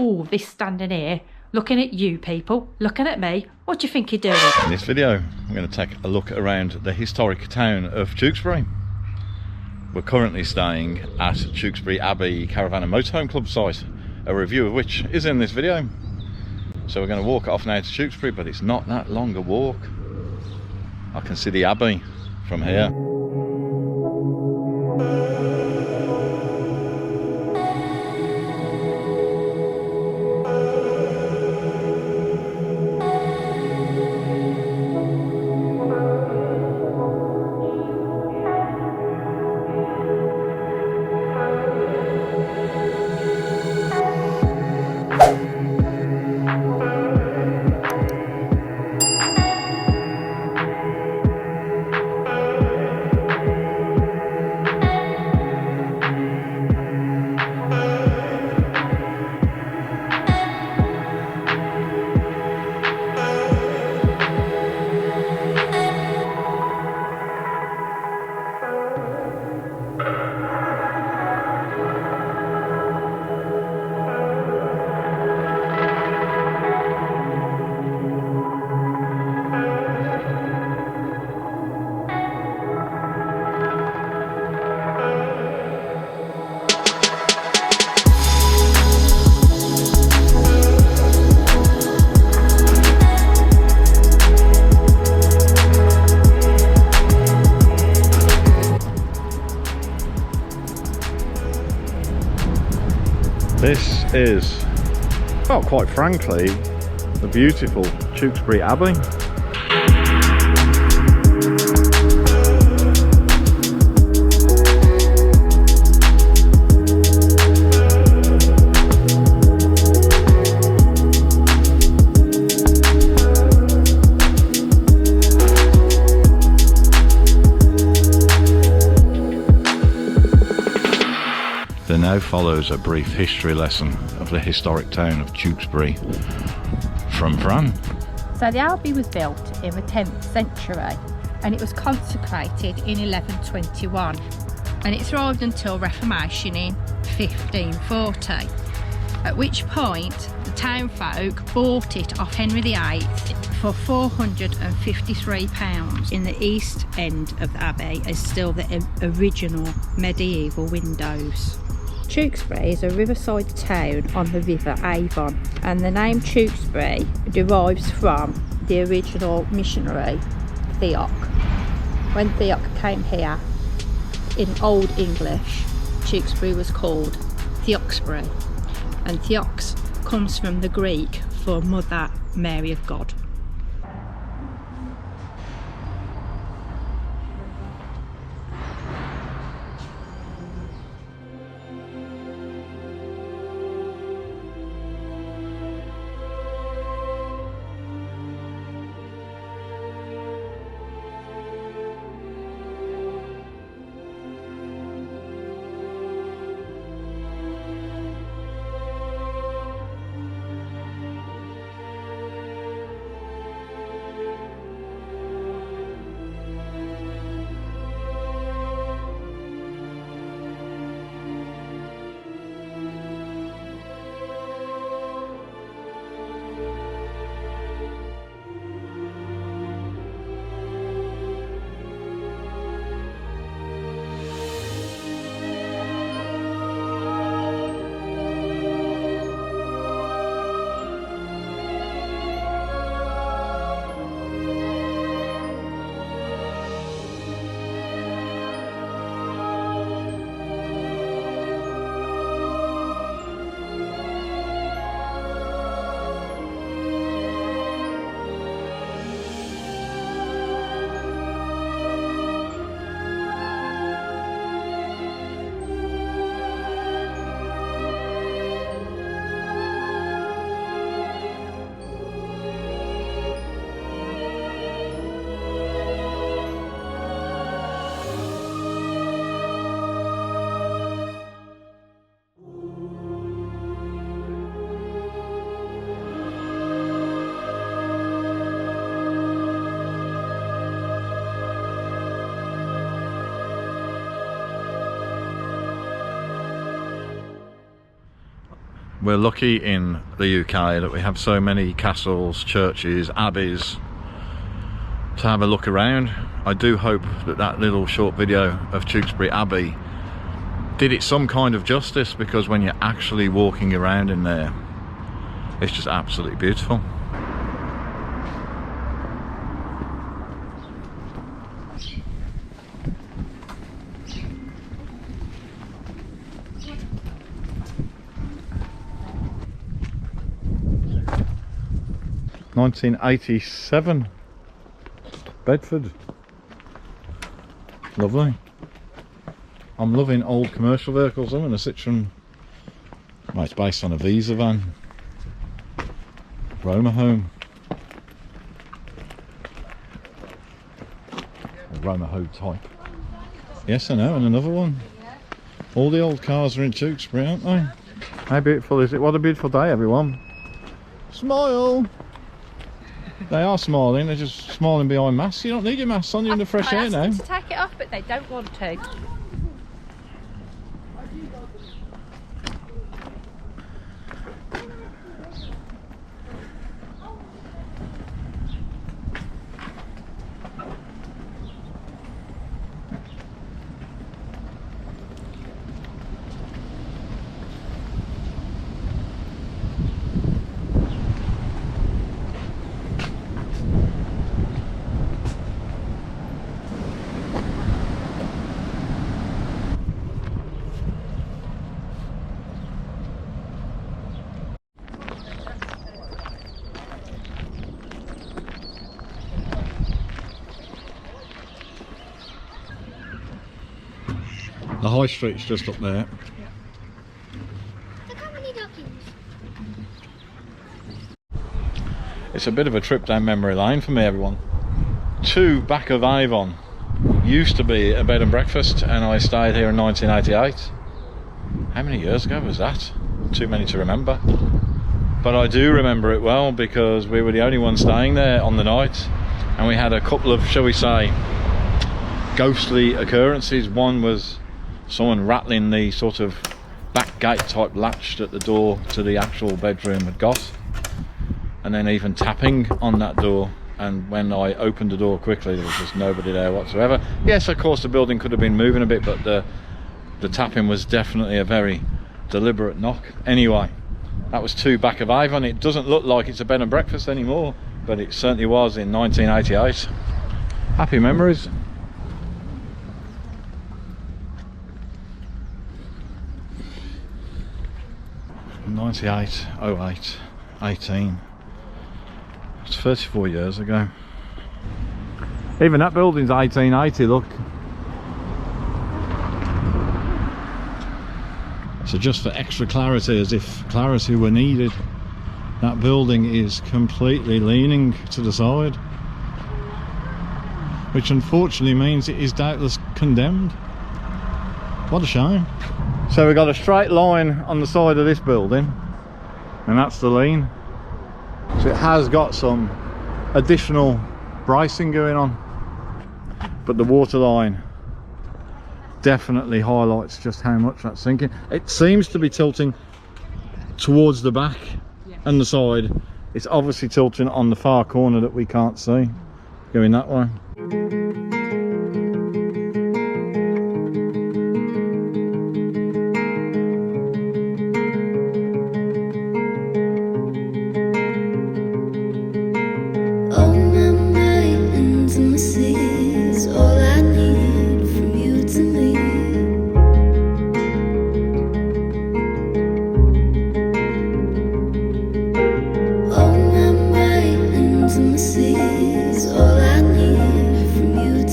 all this standing here, looking at you people, looking at me. What do you think you're doing? In this video, I'm going to take a look around the historic town of Tewkesbury. We're currently staying at Tewkesbury Abbey Caravan and Motorhome Club site, a review of which is in this video. So we're going to walk off now to Tewkesbury, but it's not that long a walk. I can see the Abbey from here. This is, well, quite frankly, the beautiful Tewkesbury Abbey. There now follows a brief history lesson of the historic town of Tewkesbury from Fran. So the Abbey was built in the 10th century and it was consecrated in 1121, and it thrived until Reformation in 1540, at which point the town folk bought it off Henry VIII for £453 in the east end of the Abbey as still the original medieval windows. Tewkesbury is a riverside town on the River Avon, and the name Tewkesbury derives from the original missionary Theok. When Theok came here, in Old English, Tewkesbury was called Tewkesbury, and Theox comes from the Greek for Mother Mary of God. We're lucky in the UK that we have so many castles, churches, abbeys to have a look around. I do hope that that little short video of Tewkesbury Abbey did it some kind of justice, because when you're actually walking around in there, it's just absolutely beautiful. (1987) Bedford. Lovely. I'm loving old commercial vehicles. I'm in a Citroen. Well, it's based on a Visa van. Motorhome. A Motorhome type. Yes, I know, and another one. All the old cars are in Tewkesbury, aren't they? How beautiful is it? What a beautiful day, everyone. Smile! They are smiling, they're just smiling behind masks. You don't need your masks on, you're in the fresh air now. I asked them to take it off, but they don't want to. The high street's just up there. Look how many duckies. It's a bit of a trip down memory lane for me, everyone. Back of Avon used to be a bed and breakfast, and I stayed here in 1988. How many years ago was that? Too many to remember. But I do remember it well, because we were the only ones staying there on the night, and we had a couple of, shall we say, ghostly occurrences. One was someone rattling the sort of back gate type latch that the door to the actual bedroom had got, and then even tapping on that door, and when I opened the door quickly there was just nobody there whatsoever. Yes, of course the building could have been moving a bit, but the tapping was definitely a very deliberate knock. Anyway, that was back of Avon. It doesn't look like it's a bed and breakfast anymore, but it certainly was in 1988. Happy memories. 98, 08, 18. It's 34 years ago. Even that building's 1880, look. So just for extra clarity, as if clarity were needed, that building is completely leaning to the side, which unfortunately means it is doubtless condemned. What a shame. So we've got a straight line on the side of this building, and that's the lean. So it has got some additional bracing going on, but the water line definitely highlights just how much that's sinking. It seems to be tilting towards the back and the side. It's obviously tilting on the far corner that we can't see, going that way. All I need from you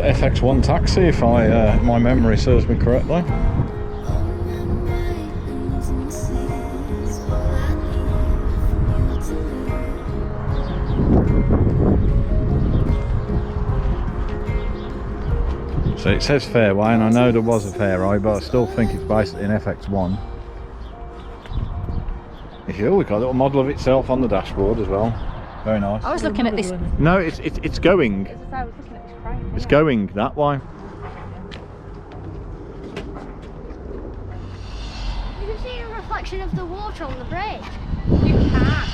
FX1 taxi, if my memory serves me correctly. So it says Fairway, and I know there was a Fairway, but I still think it's basically an FX1. We've got a little model of itself on the dashboard as well. Very nice. I was looking at this. No, it's going. I was looking at this frame. It's going that way. You can see a reflection of the water on the bridge. You can.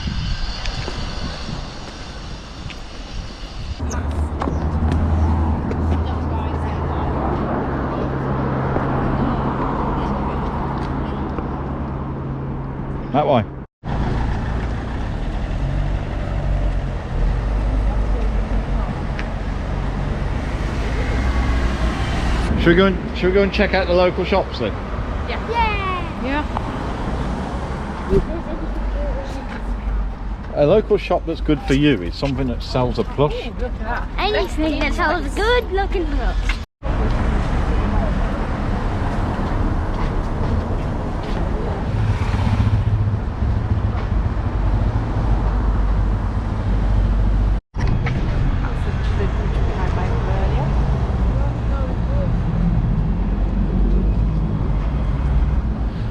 That way. Should we go and check out the local shops then? Yeah. Yeah. Yeah. A local shop that's good for you is something that sells a plush. Look at that. Anything that sells good looking looks.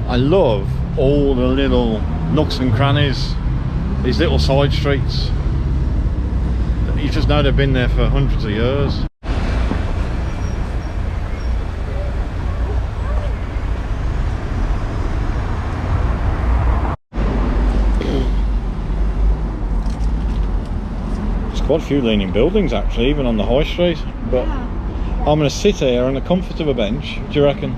I love all the little nooks and crannies, these little side streets. You just know they've been there for hundreds of years. There's quite a few leaning buildings actually, even on the high street. But I'm going to sit here on the comfort of a bench, do you reckon?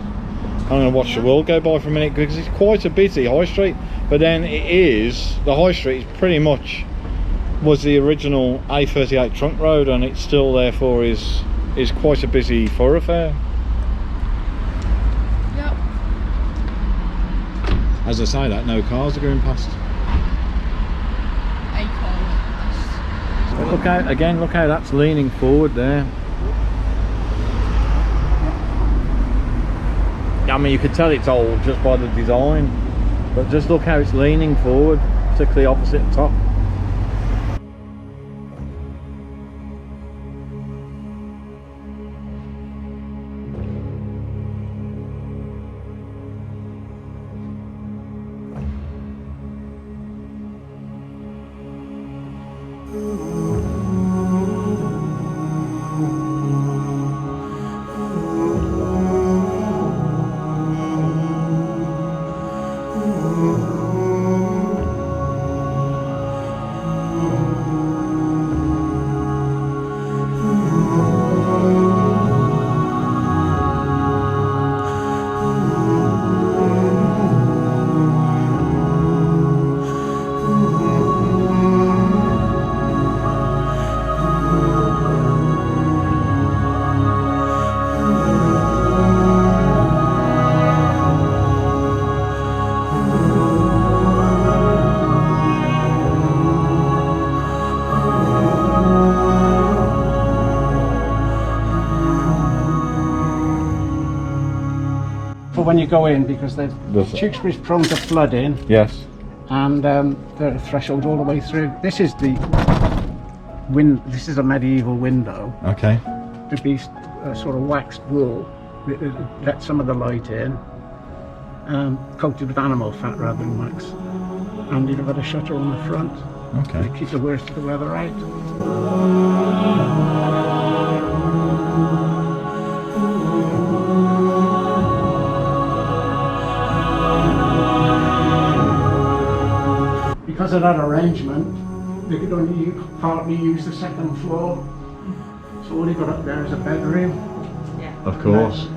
I'm going to watch the world go by for a minute, because it's quite a busy high street. But then the high street is pretty much was the original A38 trunk road, and it still therefore is quite a busy thoroughfare. Yep. As I say that, no cars are going past. But look how that's leaning forward there. I mean, you could tell it's old just by the design, but just look how it's leaning forward, particularly opposite the top. When you go in, because Tewkesbury's prone to flooding. Yes. And there are thresholds all the way through. This is this is a medieval window. Okay. It'd be sort of waxed wool. It let some of the light in. Coated with animal fat rather than wax. And you've got a shutter on the front. Okay. To keep the worst of the weather out. Because of that arrangement, they could only partly use the second floor. So all you got up there is a bedroom. Yeah. Of course.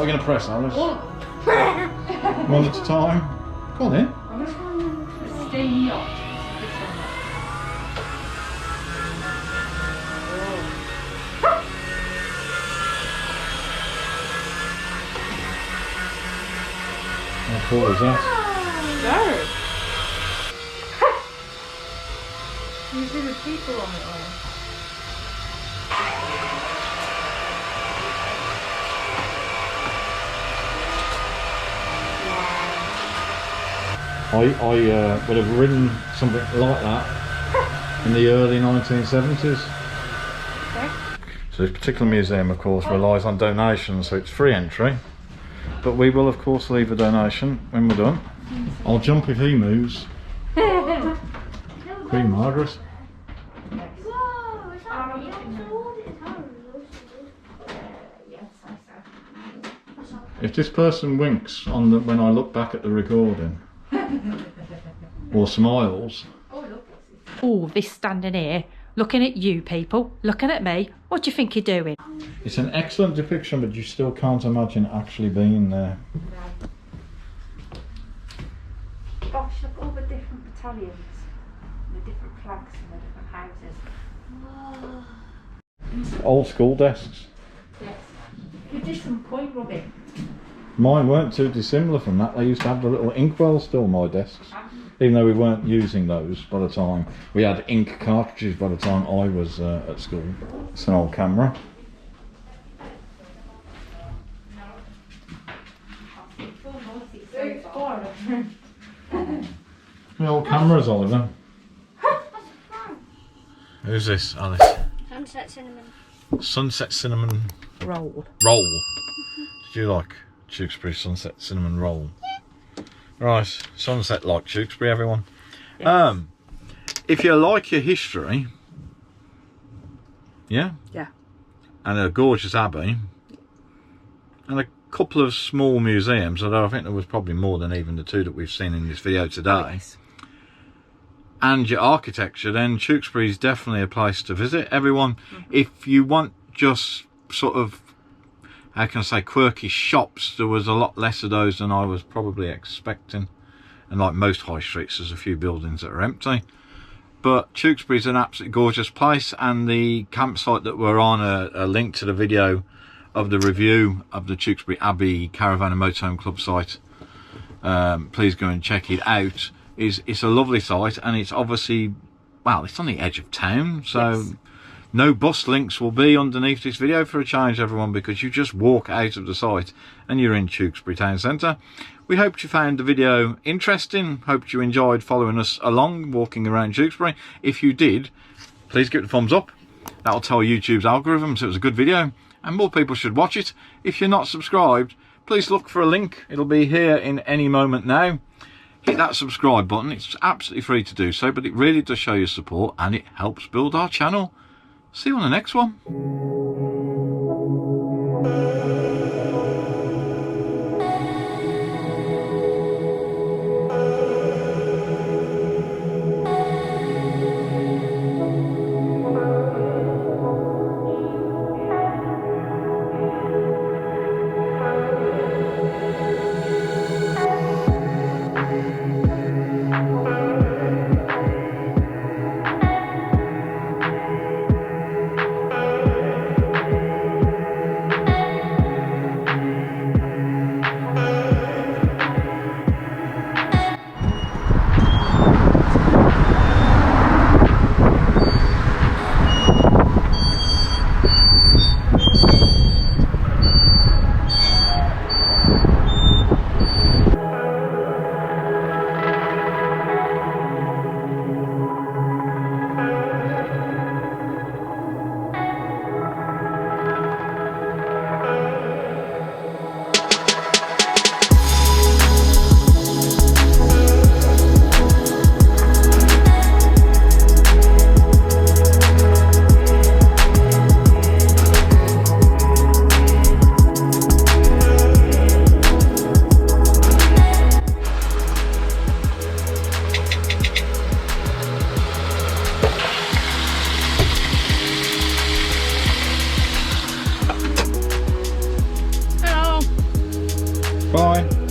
are we going to press, Alice? One at a time. Go on then. Steam yacht. How cool is that? Very. Can you see the people on it all? I would have ridden something like that in the early 1970s. Okay. So this particular museum, of course, relies on donations, so it's free entry. But we will, of course, leave a donation when we're done. I'll jump if he moves. Queen Margaret. Whoa, is that If this person winks on the, when I look back at the recording, or smiles. Oh, this standing here, looking at you people, looking at me. What do you think you're doing? It's an excellent depiction, but you still can't imagine actually being there. Gosh, look at all the different battalions, the different flags and the different houses. Old school desks. Yes. You did some point rubbing. Mine weren't too dissimilar from that. They used to have the little inkwell still, my desks. Even though we weren't using those by the time. We had ink cartridges by the time I was at school. It's an old camera. The old cameras, Oliver. Who's this, Alice? Sunset cinnamon. Sunset cinnamon Roll. roll. Did you like Tewkesbury sunset cinnamon roll? Right, sunset like Tewkesbury, everyone. Yes. If you like your history, yeah, and a gorgeous abbey, and a couple of small museums, although I think there was probably more than even the two that we've seen in this video today, Yes. and your architecture, then Tewkesbury is definitely a place to visit, everyone. If you want just sort of, how can I say, quirky shops, there was a lot less of those than I was probably expecting. And like most high streets, there's a few buildings that are empty. But Tewkesbury's an absolutely gorgeous place, and the campsite that we're on, a link to the video of the review of the Tewkesbury Abbey Caravan and Motorhome Club site, please go and check it out. It's a lovely site, and it's obviously, well, it's on the edge of town, so Yes. no bus links will be underneath this video for a change, everyone, because you just walk out of the site and you're in Tewkesbury Town Centre. We hoped you found the video interesting, hoped you enjoyed following us along, walking around Tewkesbury. If you did, please give it a thumbs up. That'll tell YouTube's algorithms it was a good video, and more people should watch it. If you're not subscribed, please look for a link. It'll be here in any moment now. Hit that subscribe button. It's absolutely free to do so, but it really does show your support, and it helps build our channel. See you on the next one. Bye.